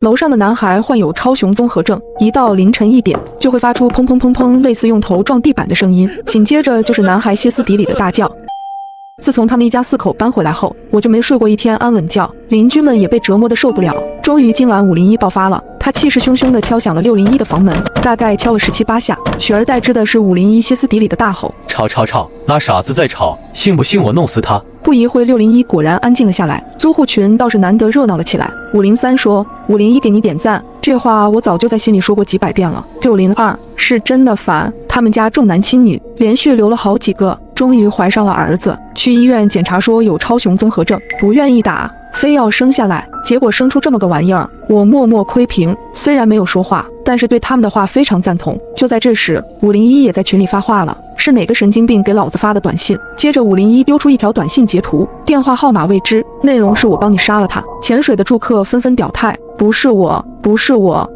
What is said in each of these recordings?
楼上的男孩患有超雄综合症，一到凌晨1点就会发出砰砰砰砰类似用头撞地板的声音，紧接着就是男孩歇斯底里的大叫。自从他们一家4口搬回来后，我就没睡过一天安稳觉，邻居们也被折磨得受不了。终于今晚501爆发了，他气势汹汹地敲响了601的房门，大概敲了17、8下，取而代之的是501歇斯底里的大吼：吵！那傻子在吵，信不信我弄死他？不一会601果然安静了下来，租户群倒是难得热闹了起来。503说：“501给你点赞。”这话我早就在心里说过几百遍了。602是真的烦，他们家重男轻女，连续留了好几个，终于怀上了儿子，去医院检查说有超雄综合症，不愿意打，非要生下来，结果生出这么个玩意儿。我默默窥屏，虽然没有说话，但是对他们的话非常赞同。就在这时，501也在群里发话了。是哪个神经病给老子发的短信？接着501丢出一条短信截图，电话号码未知，内容是我帮你杀了他。潜水的住客纷纷表态，不是我。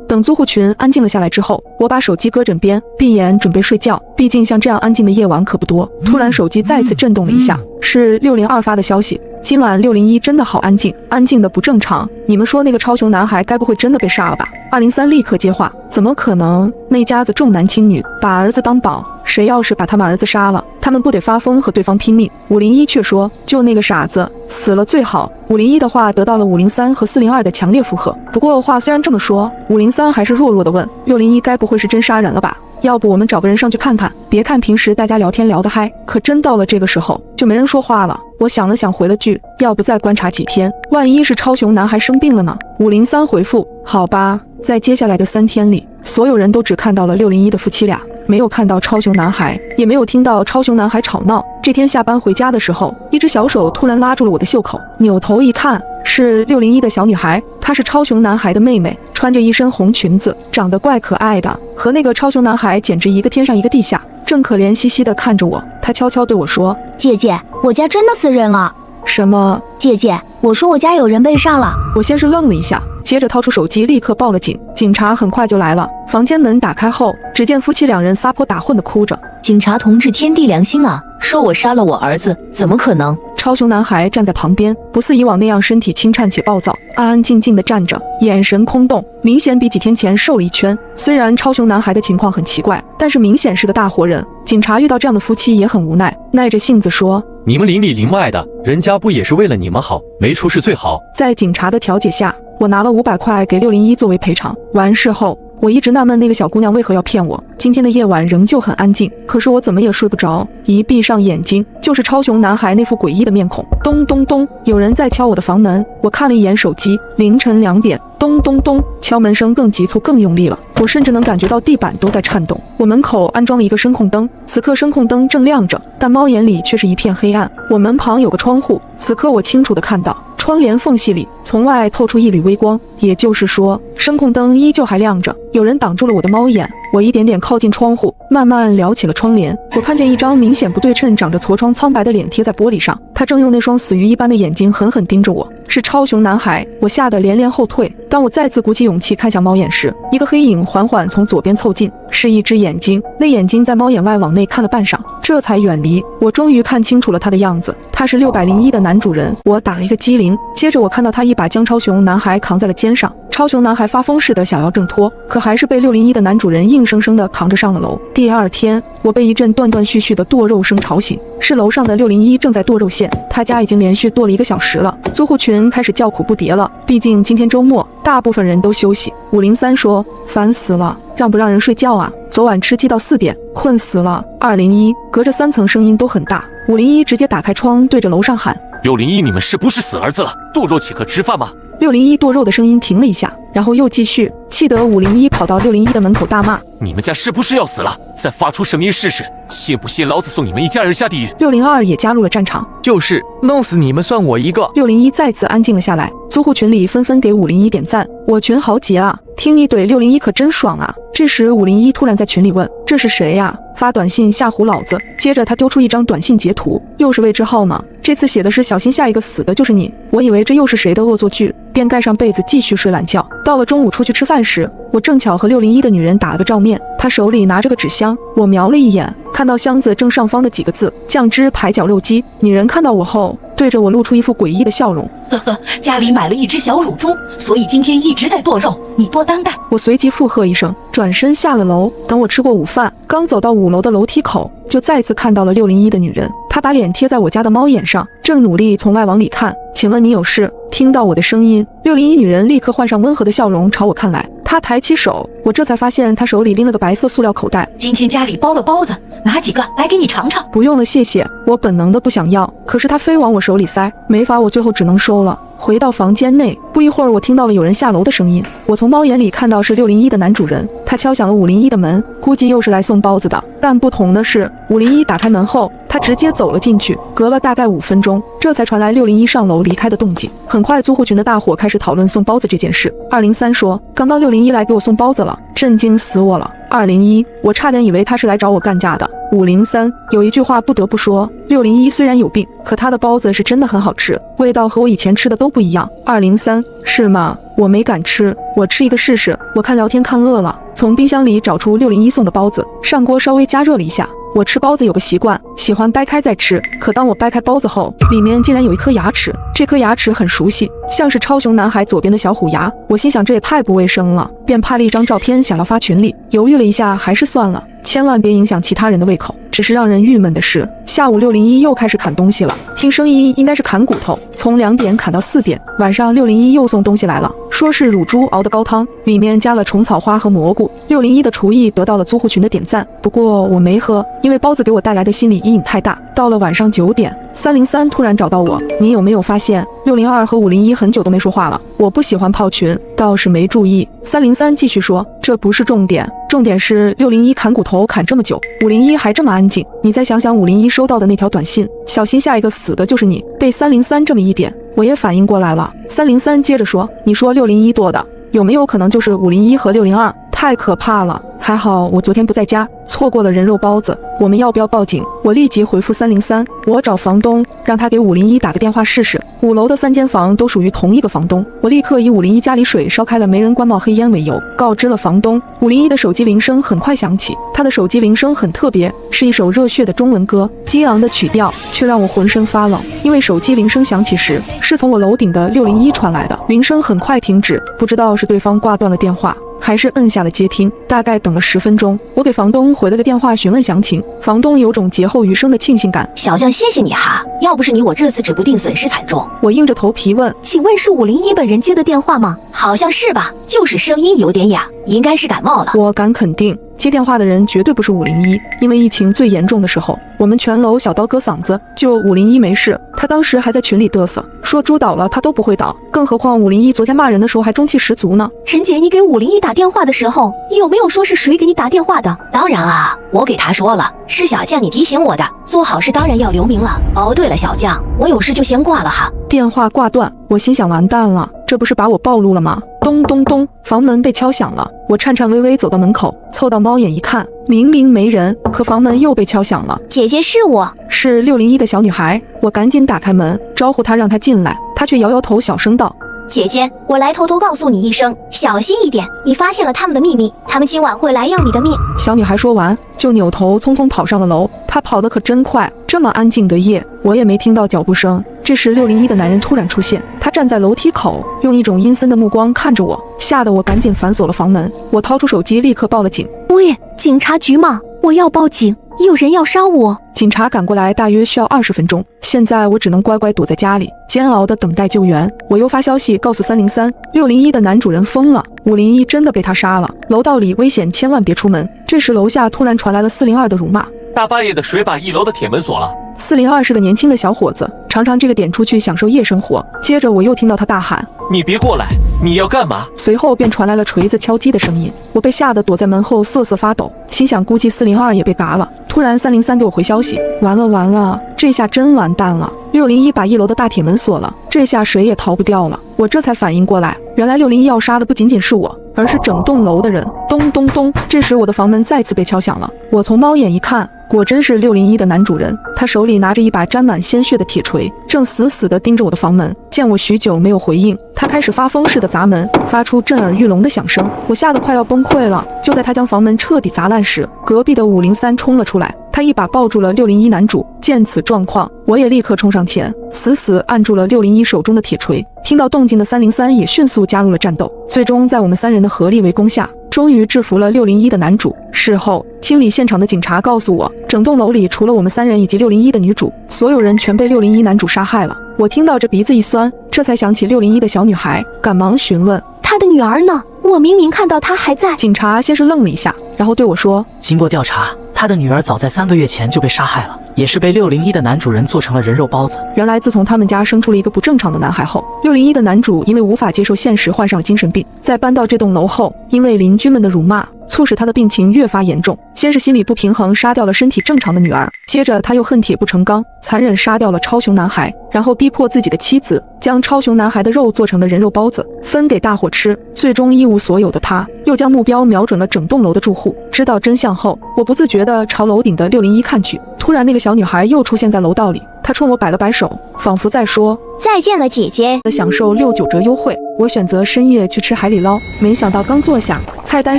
等租户群安静了下来之后，我把手机搁枕边，闭眼准备睡觉。毕竟像这样安静的夜晚可不多。突然手机再次震动了一下，是602发的消息。今晚601真的好安静，安静的不正常。你们说那个超雄男孩该不会真的被杀了吧？203立刻接话，怎么可能？那家子重男轻女，把儿子当宝，谁要是把他们儿子杀了，他们不得发疯和对方拼命？501却说，就那个傻子死了最好。501的话得到了503和402的强烈附和。不过话虽然这么说，503还是弱弱的问601，该不会是真杀人了吧？要不我们找个人上去看看？别看平时大家聊天聊得嗨，可真到了这个时候就没人说话了。我想了想回了句，要不再观察几天，万一是超雄男孩生病了呢？503回复，好吧。在接下来的3天里，所有人都只看到了601的夫妻俩，没有看到超雄男孩，也没有听到超雄男孩吵闹。这天下班回家的时候，一只小手突然拉住了我的袖口，扭头一看，是601的小女孩，她是超雄男孩的妹妹，穿着一身红裙子，长得怪可爱的，和那个超雄男孩简直一个天上一个地下，正可怜兮兮地看着我。她悄悄对我说：“姐姐，我家真的死人了。”什么？姐姐，我说我家有人被杀了。我先是愣了一下，接着掏出手机立刻报了警。警察很快就来了，房间门打开后，只见夫妻2人撒泼打混的哭着：“警察同志，天地良心啊！说我杀了我儿子，怎么可能？”超雄男孩站在旁边，不似以往那样身体轻颤且暴躁，安安静静地站着，眼神空洞，明显比几天前瘦了一圈。虽然超雄男孩的情况很奇怪，但是明显是个大活人。警察遇到这样的夫妻也很无奈，耐着性子说：“你们邻里邻外的，人家不也是为了你们好，没出事最好。”在警察的调解下，我拿了500块给601作为赔偿。完事后，我一直纳闷那个小姑娘为何要骗我。今天的夜晚仍旧很安静，可是我怎么也睡不着，一闭上眼睛就是超雄男孩那副诡异的面孔。咚咚咚，有人在敲我的房门。我看了一眼手机，凌晨2点。咚咚咚，敲门声更急促更用力了，我甚至能感觉到地板都在颤动。我门口安装了一个声控灯，此刻声控灯正亮着，但猫眼里却是一片黑暗。我门旁有个窗户，此刻我清楚地看到窗帘缝隙里从外透出一缕微光，也就是说声控灯依旧还亮着，有人挡住了我的猫眼。我一点点靠近窗户，慢慢撩起了窗帘。我看见一张明显不对称、长着痤疮苍白的脸贴在玻璃上，他正用那双死鱼一般的眼睛狠狠盯着我。是超雄男孩，我吓得连连后退。当我再次鼓起勇气看向猫眼时，一个黑影缓缓从左边凑近，是一只眼睛。那眼睛在猫眼外往内看了半晌，这才远离。我终于看清楚了他的样子，他是601的男主人。我打了一个激灵，接着我看到他一把将超雄男孩扛在了肩上。超雄男孩发疯似的想要挣脱，可还是被601的男主人硬生生的扛着上了楼。第2天，我被一阵断断续续的剁肉声吵醒，是楼上的601正在剁肉馅，他家已经连续剁了1个小时了。租户群开始叫苦不迭了，毕竟今天周末，大部分人都休息。503说：“烦死了，让不让人睡觉啊？昨晚吃鸡到4点，困死了。”201隔着3层声音都很大。501直接打开窗对着楼上喊：“601，你们是不是死儿子了？剁肉岂可吃饭吗？”601剁肉的声音停了一下，然后又继续，气得501跑到601的门口大骂：“你们家是不是要死了？再发出声音试试，信不信老子送你们一家人下地狱！”602也加入了战场，就是弄死你们算我一个。601再次安静了下来，租户群里纷纷给501点赞，我群豪杰啊，听你怼601可真爽啊！这时501突然在群里问：“这是谁呀？发短信吓唬老子！”接着他丢出一张短信截图，又是未知号码，这次写的是小心下一个死的就是你。我以为这又是谁的恶作剧，便盖上被子继续睡懒觉。到了中午出去吃饭时，我正巧和601的女人打了个照面，她手里拿着个纸箱，我瞄了一眼，看到箱子正上方的几个字“酱汁排脚肉鸡”。女人看到我后，对着我露出一副诡异的笑容。呵呵，家里买了一只小乳猪，所以今天一直在剁肉，你多担待。我随即附和一声，转身下了楼。等我吃过午饭，刚走到5楼的楼梯口，就再次看到了601的女人。她把脸贴在我家的猫眼上，正努力从外往里看。请问你有事？听到我的声音，601女人立刻换上温和的笑容朝我看来。她抬起手，我这才发现她手里拎了个白色塑料口袋。今天家里包了包子，拿几个来给你尝尝。不用了，谢谢。我本能的不想要，可是她非往我手里塞，没法，我最后只能收了。回到房间内，不一会儿，我听到了有人下楼的声音。我从猫眼里看到是601的男主人，他敲响了501的门，估计又是来送包子的。但不同的是，501打开门后，他直接走了进去。隔了大概5分钟，这才传来601上楼离开的动静。很快，租户群的大伙开始讨论送包子这件事。203说，刚刚601来给我送包子了，震惊死我了。201，我差点以为他是来找我干架的。503，有一句话不得不说，601虽然有病，可他的包子是真的很好吃，味道和我以前吃的都不一样。203，是吗？我没敢吃，我吃一个试试。我看聊天看饿了，从冰箱里找出601送的包子，上锅稍微加热了一下。我吃包子有个习惯，喜欢掰开再吃。可当我掰开包子后，里面竟然有一颗牙齿，这颗牙齿很熟悉，像是超雄男孩左边的小虎牙。我心想这也太不卫生了，便拍了一张照片想要发群里，犹豫了一下，还是算了，千万别影响其他人的胃口。只是让人郁闷的是，下午601又开始砍东西了，听声音应该是砍骨头，从2点砍到4点。晚上601又送东西来了，说是乳猪熬的高汤，里面加了虫草花和蘑菇。601的厨艺得到了租户群的点赞，不过我没喝，因为包子给我带来的心理阴影太大。到了晚上9点，303突然找到我，你有没有发现602和501很久都没说话了？我不喜欢泡群，倒是没注意。303继续说，这不是重点，重点是601砍骨头砍这么久，501还这么安静。你再想想501收到的那条短信，小心下一个死的就是你。被303这么一点，我也反应过来了。303接着说，你说601剁的，有没有可能就是501和602？太可怕了！还好我昨天不在家，错过了人肉包子。我们要不要报警？我立即回复303，我找房东，让他给501打个电话试试。5楼的3间房都属于同一个房东，我立刻以501家里水烧开了没人关冒黑烟为由，告知了房东。501的手机铃声很快响起，他的手机铃声很特别，是一首热血的中文歌，激昂的曲调却让我浑身发冷，因为手机铃声响起时是从我楼顶的601传来的，铃声很快停止，不知道是对方挂断了电话，还是摁下了接听。大概等了10分钟，我给房东回了个电话询问详情，房东有种劫后余生的庆幸感。小将，谢谢你哈，要不是你，我这次指不定损失惨重。我硬着头皮问，请问是501本人接的电话吗？好像是吧，就是声音有点哑，应该是感冒了。我敢肯定，接电话的人绝对不是501，因为疫情最严重的时候，我们全楼小刀割嗓子，就501没事，他当时还在群里嘚瑟，说猪倒了他都不会倒，更何况501昨天骂人的时候还中气十足呢。陈姐，你给501打电话的时候，有没有说是谁给你打电话的？当然啊，我给他说了，是小将你提醒我的，做好事当然要留名了。哦，对了，小将，我有事就先挂了哈。电话挂断，我心想完蛋了，这不是把我暴露了吗？咚咚咚，房门被敲响了，我颤颤巍巍走到门口，凑到猫眼一看，明明没人，可房门又被敲响了。姐姐，是我，是601的小女孩。我赶紧打开门，招呼她让她进来，她却摇摇头，小声道，姐姐，我来偷偷告诉你一声，小心一点，你发现了他们的秘密，他们今晚会来要你的命。小女孩说完就扭头匆匆跑上了楼，她跑得可真快，这么安静的夜我也没听到脚步声。这时601的男人突然出现，他站在楼梯口，用一种阴森的目光看着我，吓得我赶紧反锁了房门。我掏出手机立刻报了警。喂，警察局吗？我要报警，有人要杀我。警察赶过来大约需要20分钟，现在我只能乖乖躲在家里，煎熬地等待救援。我又发消息告诉303，601的男主人疯了，501真的被他杀了，楼道里危险，千万别出门。这时楼下突然传来了402的辱骂，大半夜的谁把1楼的铁门锁了？402是个年轻的小伙子，常常这个点出去享受夜生活。接着我又听到他大喊，你别过来，你要干嘛？随后便传来了锤子敲击的声音，我被吓得躲在门后瑟瑟发抖，心想估计402也被嘎了。突然303给我回消息，完了完了，这下真完蛋了，601把1楼的大铁门锁了，这下谁也逃不掉了。我这才反应过来，原来601要杀的不仅仅是我，而是整栋楼的人。咚咚咚，这时我的房门再次被敲响了，我从猫眼一看，果真是601的男主人，他手里拿着一把沾满鲜血的铁锤，正死死地盯着我的房门。见我许久没有回应，他开始发疯似的砸门，发出震耳欲聋的响声，我吓得快要崩溃了。就在他将房门彻底砸烂时，隔壁的503冲了出来，他一把抱住了601男主。见此状况，我也立刻冲上前，死死按住了601手中的铁锤。听到动静的303也迅速加入了战斗，最终在我们3人的合力围攻下，终于制服了601的男主。事后，清理现场的警察告诉我，整栋楼里除了我们3人以及601的女主，所有人全被601男主杀害了。我听到这鼻子一酸，这才想起601的小女孩，赶忙询问他的女儿呢？我明明看到她还在。警察先是愣了一下，然后对我说，经过调查，他的女儿早在3个月前就被杀害了，也是被601的男主人做成了人肉包子。原来自从他们家生出了一个不正常的男孩后，601的男主因为无法接受现实患上了精神病，在搬到这栋楼后，因为邻居们的辱骂，促使他的病情越发严重。先是心理不平衡，杀掉了身体正常的女儿，接着他又恨铁不成钢，残忍杀掉了超雄男孩，然后逼迫自己的妻子将超雄男孩的肉做成了人肉包子，分给大伙吃。最终一无所有的他，又将目标瞄准了整栋楼的住户。知道真相后，我不自觉地朝楼顶的601看去，突然那个小女孩又出现在楼道里，她冲我摆了摆手，仿佛在说再见了，姐姐。享受69折优惠。我选择深夜去吃海底捞，没想到刚坐下，菜单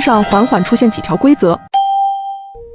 上缓缓出现几条规则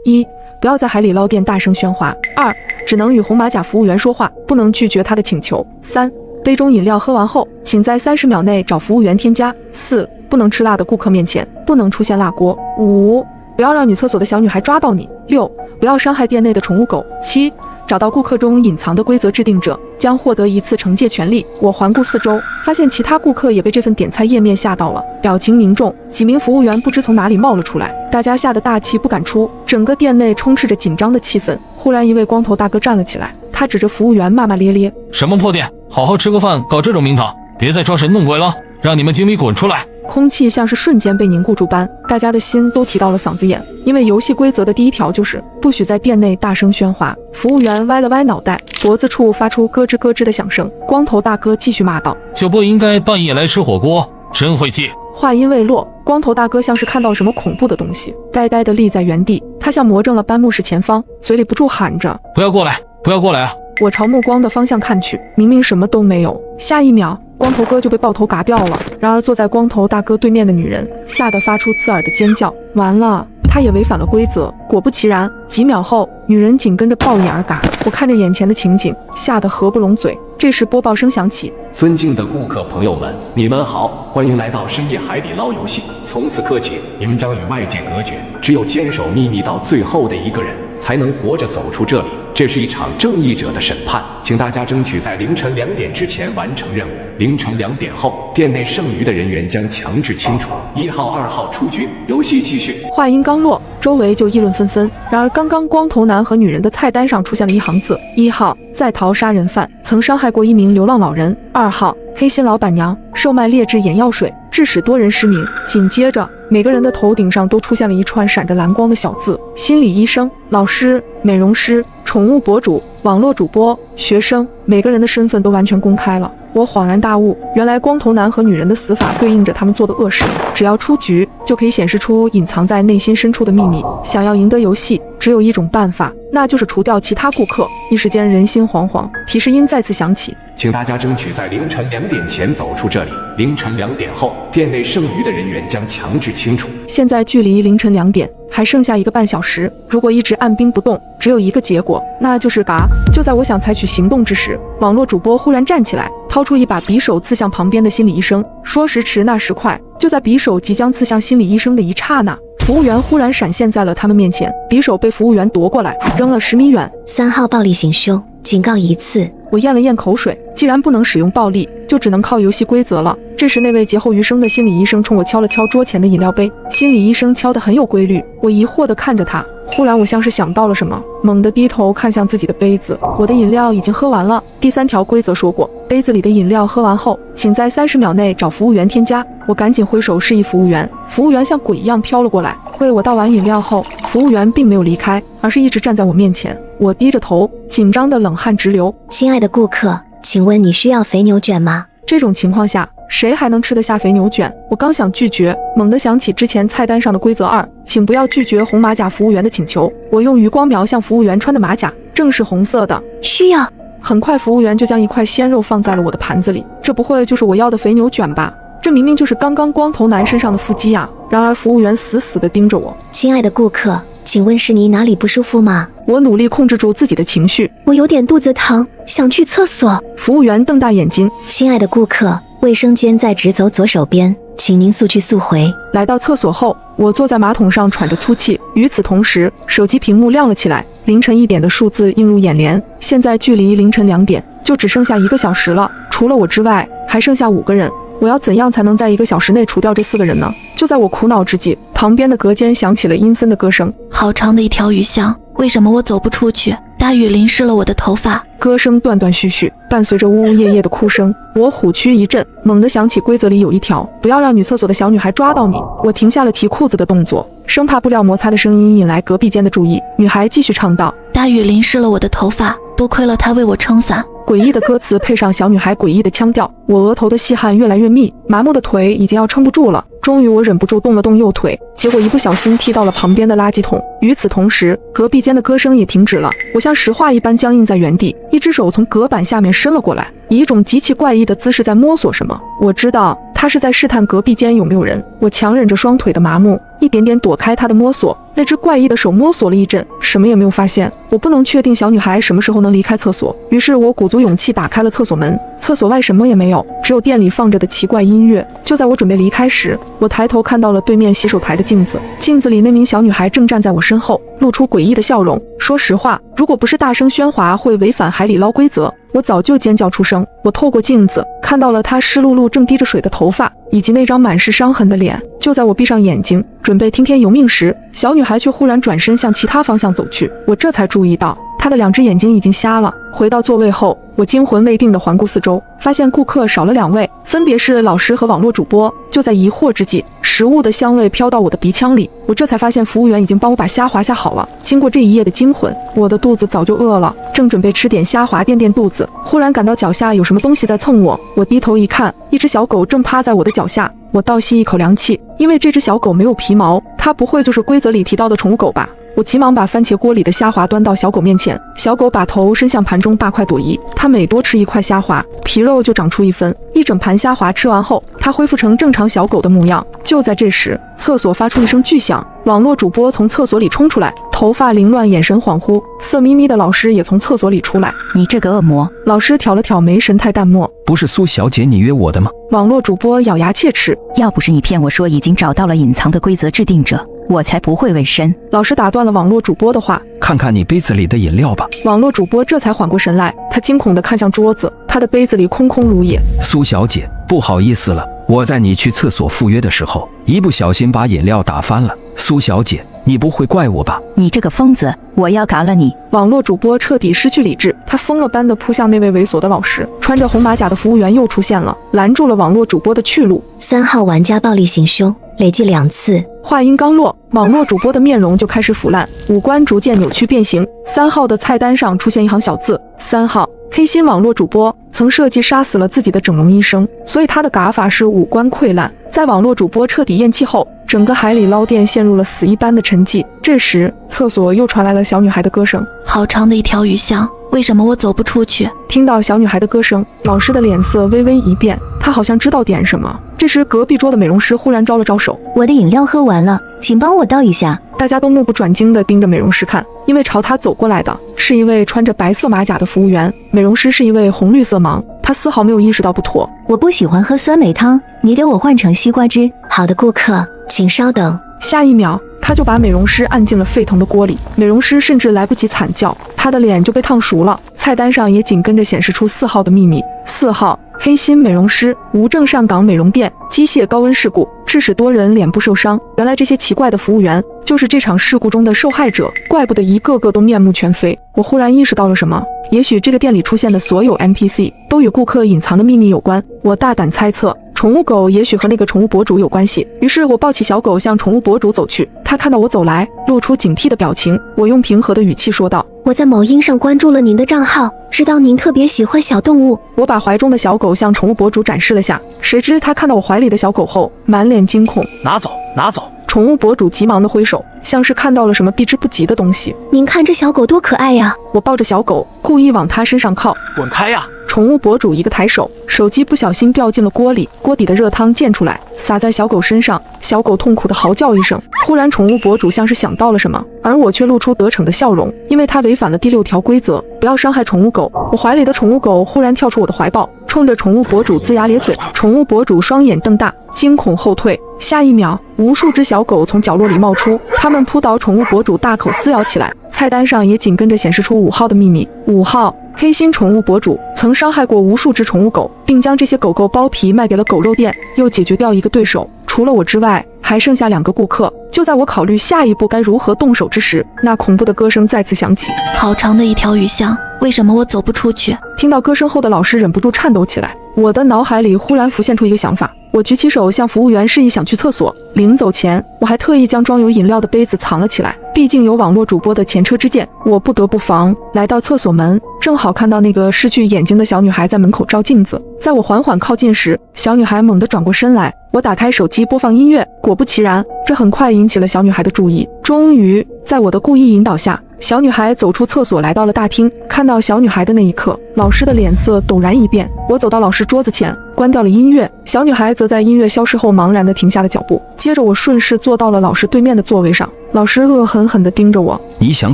：1. 不要在海底捞店大声喧哗； 2. 只能与红马甲服务员说话，不能拒绝他的请求； 3. 杯中饮料喝完后，请在30秒内找服务员添加； 4. 不能吃辣的顾客面前不能出现辣锅； 5. 不要让女厕所的小女孩抓到你； 6. 不要伤害店内的宠物狗； 7. 找到顾客中隐藏的规则制定者，将获得1次惩戒权利。我环顾四周，发现其他顾客也被这份点菜页面吓到了，表情凝重。几名服务员不知从哪里冒了出来，大家吓得大气不敢出，整个店内充斥着紧张的气氛。忽然，一位光头大哥站了起来，他指着服务员骂骂咧咧：“什么破店，好好吃个饭，搞这种名堂，别再装神弄鬼了，让你们经理滚出来！”空气像是瞬间被凝固住般，大家的心都提到了嗓子眼。因为游戏规则的第1条就是不许在店内大声喧哗。服务员歪了歪脑袋，脖子处发出咯吱咯吱的响声。光头大哥继续骂道：“就不应该半夜来吃火锅，真晦气！”话音未落，光头大哥像是看到什么恐怖的东西，呆呆地立在原地。他像魔怔了般目视前方，嘴里不住喊着：“不要过来，不要过来啊！”我朝目光的方向看去，明明什么都没有。下一秒，光头哥就被爆头嘎掉了。然而坐在光头大哥对面的女人吓得发出刺耳的尖叫。完了，她也违反了规则。果不其然，几秒后，女人紧跟着爆眼而嘎。我看着眼前的情景，吓得合不拢嘴。这时播报声响起：尊敬的顾客朋友们，你们好，欢迎来到深夜海底捞游戏。从此刻起，你们将与外界隔绝，只有坚守秘密到最后的一个人才能活着走出这里。这是一场正义者的审判，请大家争取在凌晨2点之前完成任务。凌晨2点后，店内剩余的人员将强制清除。1号、2号出局，游戏继续。话音刚落，周围就议论纷纷。然而，刚刚光头男和女人的菜单上出现了一行字：1号，在逃杀人犯，曾伤害过1名流浪老人；2号，黑心老板娘，售卖劣质眼药水，致使多人失明。紧接着，每个人的头顶上都出现了一串闪着蓝光的小字：心理医生、老师、美容师、宠物博主、网络主播、学生，每个人的身份都完全公开了。我恍然大悟，原来光头男和女人的死法对应着他们做的恶事，只要出局就可以显示出隐藏在内心深处的秘密。想要赢得游戏，只有一种办法，那就是除掉其他顾客。一时间人心惶惶，提示音再次响起，请大家争取在凌晨2点前走出这里。凌晨2点后，店内剩余的人员将强制清除。现在距离凌晨2点还剩下1个半小时，如果一直按兵不动，只有一个结果，那就是嘎。就在我想采取行动之时，网络主播忽然站起来，掏出一把匕首刺向旁边的心理医生。说时迟那时快，就在匕首即将刺向心理医生的一刹那，服务员忽然闪现在了他们面前，匕首被服务员夺过来，扔了10米远。3号暴力行凶，警告1次。我咽了咽口水，既然不能使用暴力，就只能靠游戏规则了。这时，那位劫后余生的心理医生冲我敲了敲桌前的饮料杯。心理医生敲得很有规律，我疑惑地看着他。忽然，我像是想到了什么，猛地低头看向自己的杯子，我的饮料已经喝完了。第3条规则说过，杯子里的饮料喝完后，请在30秒内找服务员添加。我赶紧挥手示意服务员，服务员像鬼一样飘了过来，为我倒完饮料后，服务员并没有离开，而是一直站在我面前。我低着头，紧张的冷汗直流。亲爱的顾客，请问你需要肥牛卷吗？这种情况下，谁还能吃得下肥牛卷？我刚想拒绝，猛地想起之前菜单上的规则2，请不要拒绝红马甲服务员的请求。我用余光瞄向服务员穿的马甲，正是红色的。需要。很快，服务员就将一块鲜肉放在了我的盘子里。这不会就是我要的肥牛卷吧？这明明就是刚刚光头男身上的腹肌啊！然而服务员死死地盯着我。亲爱的顾客，请问是你哪里不舒服吗？我努力控制住自己的情绪。我有点肚子疼，想去厕所。服务员瞪大眼睛，亲爱的顾客，卫生间在直走左手边，请您速去速回。来到厕所后，我坐在马桶上喘着粗气。与此同时，手机屏幕亮了起来，凌晨1点的数字映入眼帘。现在距离凌晨2点就只剩下1个小时了，除了我之外，还剩下5个人。我要怎样才能在1个小时内除掉这4个人呢？就在我苦恼之际，旁边的隔间响起了阴森的歌声。好长的一条鱼巷，为什么我走不出去？大雨淋湿了我的头发。歌声断断续续，伴随着呜呜咽咽的哭声。我虎躯一震，猛地想起规则里有一条，不要让女厕所的小女孩抓到你。我停下了提裤子的动作，生怕布料摩擦的声音引来隔壁间的注意。女孩继续唱道：大雨淋湿了我的头发，多亏了他为我撑伞。诡异的歌词配上小女孩诡异的腔调，我额头的细汗越来越密，麻木的腿已经要撑不住了。终于我忍不住动了动右腿，结果一不小心踢到了旁边的垃圾桶。与此同时，隔壁间的歌声也停止了。我像石化一般僵硬在原地，一只手从隔板下面伸了过来，以一种极其怪异的姿势在摸索什么。我知道他是在试探隔壁间有没有人。我强忍着双腿的麻木，一点点躲开他的摸索。那只怪异的手摸索了一阵，什么也没有发现。我不能确定小女孩什么时候能离开厕所，于是我鼓足勇气打开了厕所门。厕所外什么也没有，只有店里放着的奇怪音乐。就在我准备离开时，我抬头看到了对面洗手台的镜子，镜子里那名小女孩正站在我身后，露出诡异的笑容。说实话，如果不是大声喧哗会违反海底捞规则，我早就尖叫出声。我透过镜子看到了她湿漉漉正滴着水的头发，以及那张满是伤痕的脸。就在我闭上眼睛准备听天由命时，小女孩却忽然转身向其他方向走去。我这才注意到她的2只眼睛已经瞎了。回到座位后，我惊魂未定地环顾四周，发现顾客少了2位，分别是老师和网络主播。就在疑惑之际，食物的香味飘到我的鼻腔里，我这才发现服务员已经帮我把虾滑下好了。经过这一夜的惊魂，我的肚子早就饿了，正准备吃点虾滑垫垫肚子，忽然感到脚下有什么东西在蹭我。我低头一看，一只小狗正趴在我的脚下。我倒吸一口凉气，因为这只小狗没有皮毛，它不会就是规则里提到的宠物狗吧？我急忙把番茄锅里的虾滑端到小狗面前，小狗把头伸向盘中大快朵颐。它每多吃1块虾滑，皮肉就长出1分。一整盘虾滑吃完后，它恢复成正常小狗的模样。就在这时，厕所发出一声巨响，网络主播从厕所里冲出来，头发凌乱，眼神恍惚。色眯眯的老师也从厕所里出来。你这个恶魔！老师挑了挑眉，神态淡漠。不是苏小姐你约我的吗？网络主播咬牙切齿。要不是你骗我说已经找到了隐藏的规则制定者，我才不会问身。老师打断了网络主播的话，看看你杯子里的饮料吧。网络主播这才缓过神来，他惊恐地看向桌子，他的杯子里空空如也。苏小姐，不好意思了，我在你去厕所赴约的时候，一不小心把饮料打翻了。苏小姐，你不会怪我吧？你这个疯子，我要嘎了你！网络主播彻底失去理智，他疯了般地扑向那位猥琐的老师。穿着红马甲的服务员又出现了，拦住了网络主播的去路。3号玩家暴力行凶，累计2次。话音刚落，网络主播的面容就开始腐烂，五官逐渐扭曲变形。3号的菜单上出现一行小字：3号。黑心网络主播曾设计杀死了自己的整容医生，所以他的嘎法是五官溃烂。在网络主播彻底咽气后，整个海底捞店陷入了死一般的沉寂。这时，厕所又传来了小女孩的歌声。好长的一条鱼巷，为什么我走不出去？听到小女孩的歌声，老师的脸色微微一变，他好像知道点什么。这时，隔壁桌的美容师忽然招了招手：我的饮料喝完了，请帮我倒一下。大家都目不转睛地盯着美容师看，因为朝他走过来的是一位穿着白色马甲的服务员，美容师是一位红绿色盲，他丝毫没有意识到不妥。我不喜欢喝酸梅汤，你给我换成西瓜汁。好的，顾客，请稍等。下一秒，他就把美容师按进了沸腾的锅里，美容师甚至来不及惨叫，他的脸就被烫熟了。菜单上也紧跟着显示出4号的秘密：4号黑心美容师，无证上岗美容店，机械高温事故，致使多人脸部受伤。原来这些奇怪的服务员就是这场事故中的受害者，怪不得一个个都面目全非。我忽然意识到了什么，也许这个店里出现的所有 NPC 都与顾客隐藏的秘密有关。我大胆猜测，宠物狗也许和那个宠物博主有关系。于是我抱起小狗向宠物博主走去，他看到我走来，露出警惕的表情。我用平和的语气说道：我在某音上关注了您的账号，知道您特别喜欢小动物。我把怀中的小狗向宠物博主展示了下，谁知他看到我怀里的小狗后，满脸惊恐。拿走，拿走！宠物博主急忙的挥手，像是看到了什么避之不及的东西。您看这小狗多可爱呀！我抱着小狗，故意往它身上靠。滚开呀！宠物博主一个抬手，手机不小心掉进了锅里，锅底的热汤溅出来，洒在小狗身上，小狗痛苦的嚎叫一声，忽然，宠物博主像是想到了什么，而我却露出得逞的笑容，因为他违反了第6条规则，不要伤害宠物狗。我怀里的宠物狗忽然跳出我的怀抱，冲着宠物博主龇牙咧嘴。宠物博主双眼瞪大，惊恐后退。下一秒，无数只小狗从角落里冒出，它们扑倒宠物博主，大口撕咬起来。菜单上也紧跟着显示出5号的秘密。5号，黑心宠物博主曾伤害过无数只宠物狗，并将这些狗狗剥皮卖给了狗肉店，又解决掉一个对手。除了我之外，还剩下2个顾客。就在我考虑下一步该如何动手之时，那恐怖的歌声再次响起。好长的一条鱼巷，为什么我走不出去？听到歌声后的老师忍不住颤抖起来。我的脑海里忽然浮现出一个想法，我举起手向服务员示意想去厕所。临走前，我还特意将装有饮料的杯子藏了起来，毕竟有网络主播的前车之鉴，我不得不防。来到厕所门，正好看到那个失去眼睛的小女孩在门口照镜子。在我缓缓靠近时，小女孩猛地转过身来。我打开手机播放音乐，果不其然，这很快引起了小女孩的注意。终于，在我的故意引导下，小女孩走出厕所，来到了大厅。看到小女孩的那一刻，老师的脸色陡然一变。我走到老师桌子前，关掉了音乐。小女孩则在音乐消失后茫然地停下了脚步。接着我顺势坐到了老师对面的座位上。老师恶狠狠地盯着我，你想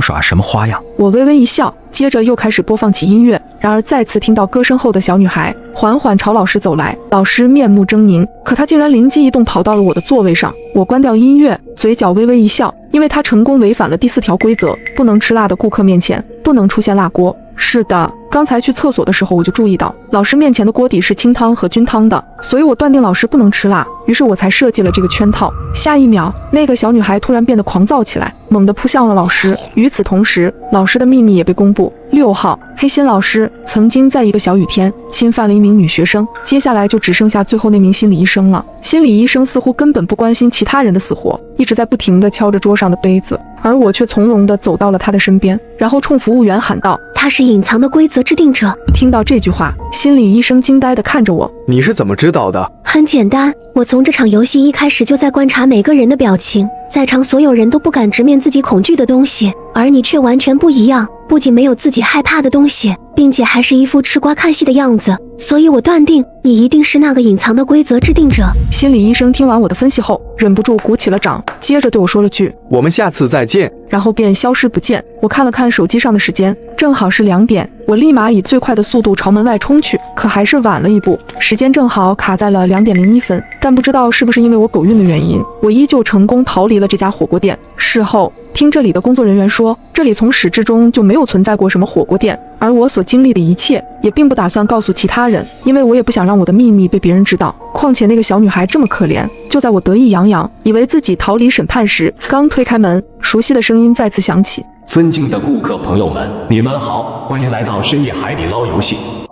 耍什么花样？我微微一笑，接着又开始播放起音乐。然而再次听到歌声后的小女孩缓缓朝老师走来，老师面目狰狞，可她竟然灵机一动跑到了我的座位上。我关掉音乐，嘴角微微一笑，因为她成功违反了第4条规则，不能吃辣的顾客面前不能出现辣锅。是的，刚才去厕所的时候我就注意到老师面前的锅底是清汤和菌汤的，所以我断定老师不能吃辣，于是我才设计了这个圈套。下一秒，那个小女孩突然变得狂躁起来，猛地扑向了老师。与此同时，老师的秘密也被公布。6号，黑心老师曾经在一个小雨天侵犯了一名女学生，接下来就只剩下最后那名心理医生了。心理医生似乎根本不关心其他人的死活，一直在不停地敲着桌上的杯子，而我却从容地走到了他的身边，然后冲服务员喊道：“他是隐藏的规则制定者。”听到这句话，心理医生惊呆地看着我：“你是怎么知道的？”很简单，我从这场游戏一开始就在观察每个人的表情，在场所有人都不敢直面自己恐惧的东西，而你却完全不一样，不仅没有自己害怕的东西，并且还是一副吃瓜看戏的样子，所以我断定你一定是那个隐藏的规则制定者。心理医生听完我的分析后，忍不住鼓起了掌，接着对我说了句：“我们下次再见。”然后便消失不见。我看了看手机上的时间，正好是2点，我立马以最快的速度朝门外冲去，可还是晚了一步，时间正好卡在了2点01分。但不知道是不是因为我狗运的原因，我依旧成功逃离了这家火锅店。事后听这里的工作人员说，这里从始至终就没有存在过什么火锅店，而我所经历的一切也并不打算告诉其他人，因为我也不想让我的秘密被别人知道。况且那个小女孩这么可怜。就在我得意洋洋，以为自己逃离审判时，刚推开门，熟悉的声音再次响起：“尊敬的顾客朋友们，你们好，欢迎来到深夜海底捞游戏。